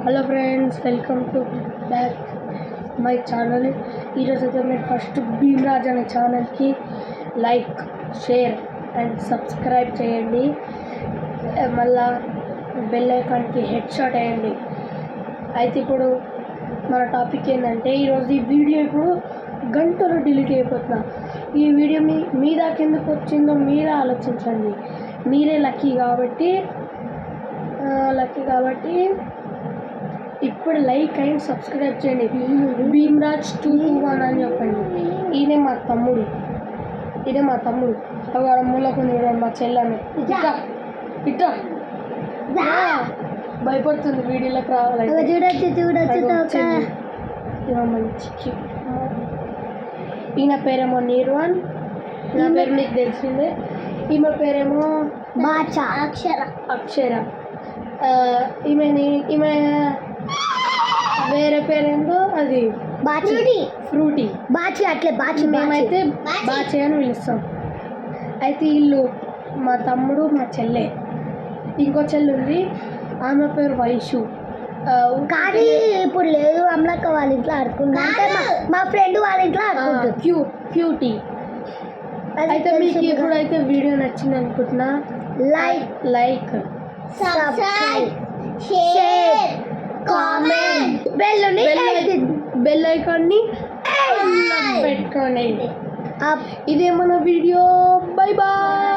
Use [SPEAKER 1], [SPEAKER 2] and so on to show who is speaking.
[SPEAKER 1] Hello friends, welcome to back my channel. ఈరోజు అయితే మీరు ఫస్ట్ భీమ్రాజ్ అనే ఛానల్కి లైక్, షేర్ అండ్ సబ్స్క్రైబ్ చేయండి. మళ్ళా బెల్ ఐకాన్కి హెడ్ షాట్ వేయండి. అయితే ఇప్పుడు మన టాపిక్ ఏంటంటే, ఈరోజు ఈ వీడియో ఇప్పుడు గంటలో డిలీట్ అయిపోతున్నా. ఈ వీడియో మీ దాకా ఎందుకు వచ్చిందో మీరే ఆలోచించండి. మీరే లక్కీ కాబట్టి ఇప్పుడు లైక్ అండ్ సబ్స్క్రైబ్ చేయండి. భీమ్రాజ్ 221 అని చెప్పండి. ఈయనే మా తమ్ముడు. అక్కడ మూలకుంది మా చెల్లెని. ఇట్లా భయపడుతుంది వీడియోలోకి రావాలంటే. మంచి ఈయన పేరేమో నిర్వాణ్, నా పేరు మీకు తెలిసిందే. ఈమె పేరేమో అక్షర. ఈమె వేరే పేరేందో అది ఫ్రూటీ. మేమైతే బాచి అని పిలుస్తాం. అయితే వీళ్ళు మా తమ్ముడు, మా చెల్లె. ఇంకో చెల్లి ఉంది, ఆమె పేరు వైషు.
[SPEAKER 2] కానీ ఇప్పుడు లేదు, అమ్లక్క వాళ్ళ ఇంట్లో ఆడుకుంటా, మా ఫ్రెండ్ వాళ్ళ ఇంట్లో ఆడుకుంటా.
[SPEAKER 1] క్యూటీ. అయితే మీకు ఇప్పుడైతే వీడియో నచ్చింది అనుకుంటున్నా. Like
[SPEAKER 2] subscribe, share, comment,
[SPEAKER 1] bell ఐకాన్ని పెట్టుకోండి. ఇదే మన వీడియో. Bye bye.